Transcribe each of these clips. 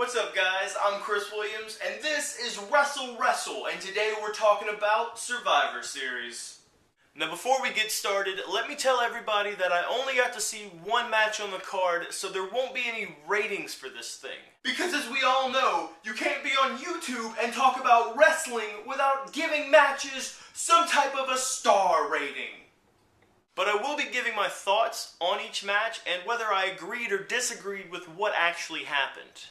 What's up, guys? I'm Chris Williams, and this is Wrestle, and today we're talking about Survivor Series. Now, before we get started, let me tell everybody that I only got to see one match on the card, so there won't be any ratings for this thing. Because as we all know, you can't be on YouTube and talk about wrestling without giving matches some type of a star rating. But I will be giving my thoughts on each match and whether I agreed or disagreed with what actually happened.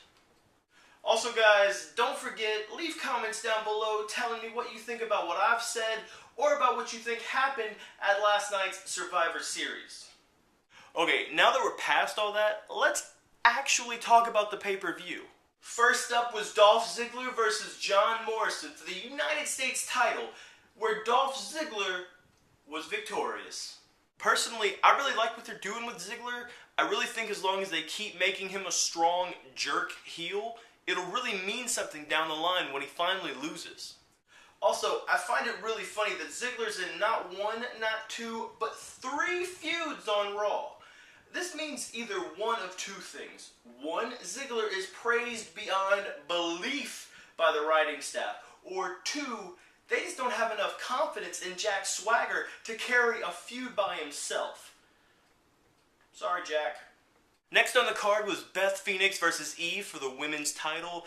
Also, guys, don't forget, leave comments down below telling me what you think about what I've said or about what you think happened at last night's Survivor Series. Okay, now that we're past all that, let's actually talk about the pay-per-view. First up was Dolph Ziggler versus John Morrison for the United States title, where Dolph Ziggler was victorious. Personally, I really like what they're doing with Ziggler. I really think as long as they keep making him a strong jerk heel, it'll really mean something down the line when he finally loses. Also, I find it really funny that Ziggler's in not one, not two, but 3 feuds on Raw. This means either one of 2 things. 1, Ziggler is praised beyond belief by the writing staff. Or 2, they just don't have enough confidence in Jack's swagger to carry a feud by himself. Sorry, Jack. Next on the card was Beth Phoenix versus Eve for the women's title.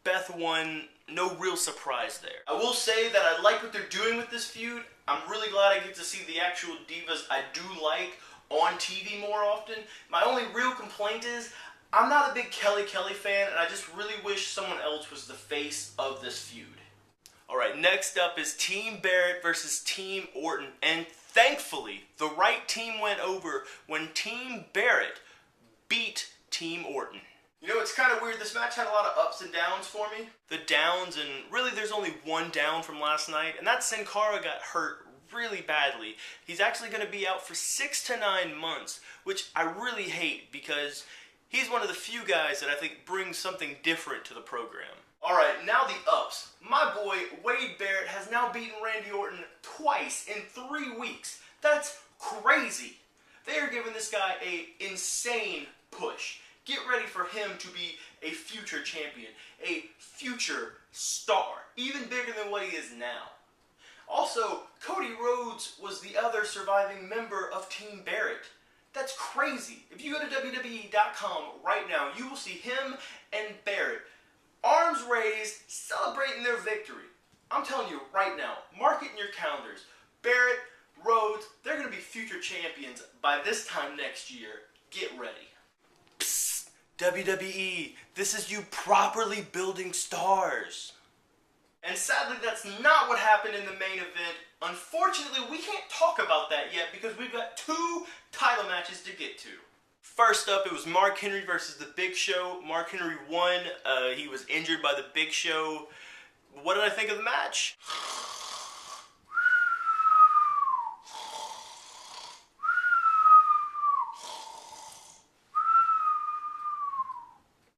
Beth won, no real surprise there. I will say that I like what they're doing with this feud. I'm really glad I get to see the actual divas I do like on TV more often. My only real complaint is, I'm not a big Kelly fan, and I just really wish someone else was the face of this feud. Alright, next up is Team Barrett versus Team Orton, and thankfully, the right team went over when Team Barrett beat Team Orton. You know, it's kind of weird. This match had a lot of ups and downs for me. The downs, and really there's only one down from last night, and that's Sin Cara got hurt really badly. He's actually going to be out for 6 to 9 months, which I really hate because he's one of the few guys that I think brings something different to the program. Alright, now the ups. My boy, Wade Barrett, has now beaten Randy Orton twice in 3 weeks. That's crazy. They are giving this guy an insane push. Get ready for him to be a future champion, a future star, even bigger than what he is now. Also, Cody Rhodes was the other surviving member of Team Barrett. That's crazy. If you go to WWE.com right now, you will see him and Barrett, arms raised, celebrating their victory. I'm telling you right now, mark it in your calendars. Barrett, Rhodes, they're going to be future champions by this time next year. Get ready. Psst, WWE, this is you properly building stars. And sadly, that's not what happened in the main event. Unfortunately, we can't talk about that yet because we've got 2 title matches to get to. First up, it was Mark Henry versus The Big Show. Mark Henry won. He was injured by The Big Show. What did I think of the match?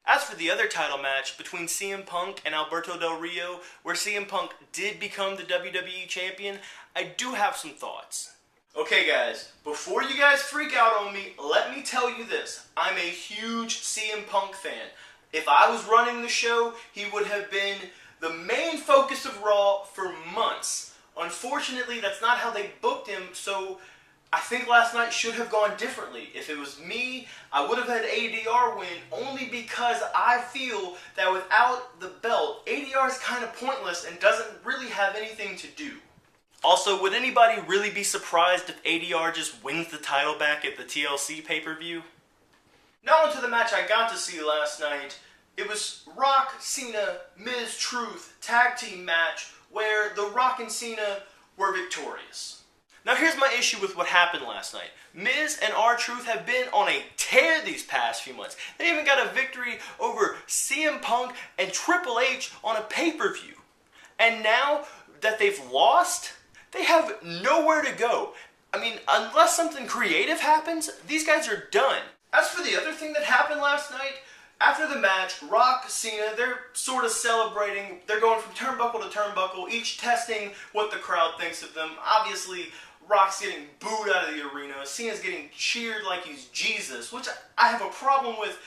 As for the other title match between CM Punk and Alberto Del Rio, where CM Punk did become the WWE champion, I do have some thoughts. Okay, guys, before you guys freak out on me, let me tell you this. I'm a huge CM Punk fan. If I was running the show, he would have been the main focus of Raw for months. Unfortunately, that's not how they booked him, so I think last night should have gone differently. If it was me, I would have had ADR win only because I feel that without the belt, ADR is kind of pointless and doesn't really have anything to do. Also, would anybody really be surprised if ADR just wins the title back at the TLC pay-per-view? Now onto the match I got to see last night. It was Rock, Cena, Miz, Truth tag team match where The Rock and Cena were victorious. Now here's my issue with what happened last night. Miz and R-Truth have been on a tear these past few months. They even got a victory over CM Punk and Triple H on a pay-per-view. And now that they've lost, they have nowhere to go. I mean, unless something creative happens, these guys are done. As for the other thing that happened last night, after the match, Rock, Cena, they're sort of celebrating. They're going from turnbuckle to turnbuckle, each testing what the crowd thinks of them. Obviously, Rock's getting booed out of the arena. Cena's getting cheered like he's Jesus, which I have a problem with.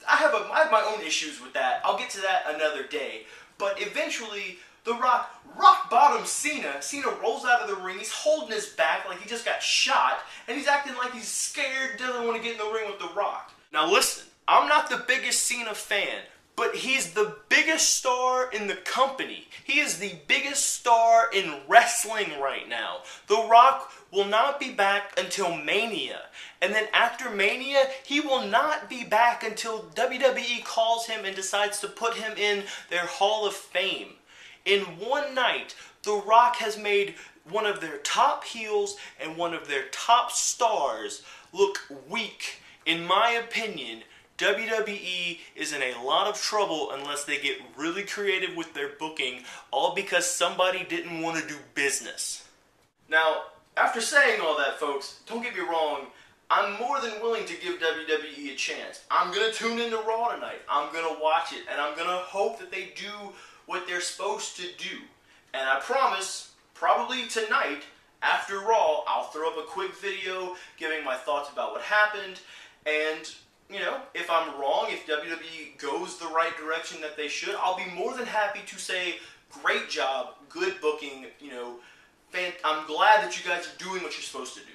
I have my own issues with that. I'll get to that another day. But eventually, The Rock bottom Cena. Cena rolls out of the ring. He's holding his back like he just got shot, and he's acting like he's scared, doesn't want to get in the ring with The Rock. Now listen, I'm not the biggest Cena fan, but he's the biggest star in the company. He is the biggest star in wrestling right now. The Rock will not be back until Mania. And then after Mania, he will not be back until WWE calls him and decides to put him in their Hall of Fame. In one night, The Rock has made one of their top heels and one of their top stars look weak. In my opinion, WWE is in a lot of trouble unless they get really creative with their booking, all because somebody didn't want to do business. Now, after saying all that, folks, don't get me wrong, I'm more than willing to give WWE a chance. I'm going to tune into Raw tonight. I'm going to watch it, and I'm going to hope that they do what they're supposed to do. And I promise, probably tonight, after Raw, I'll throw up a quick video giving my thoughts about what happened, and, you know, if I'm wrong, if WWE goes the right direction that they should, I'll be more than happy to say, great job, good booking, you know, I'm glad that you guys are doing what you're supposed to do.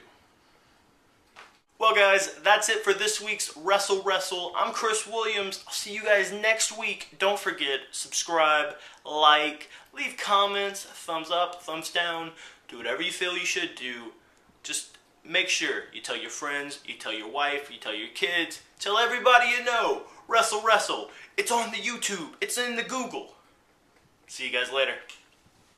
Well guys, that's it for this week's Wrestle. I'm Chris Williams. I'll see you guys next week. Don't forget, subscribe, like, leave comments, thumbs up, thumbs down, do whatever you feel you should do. Just make sure you tell your friends, you tell your wife, you tell your kids, tell everybody you know. Wrestle. It's on the YouTube. It's in the Google. See you guys later.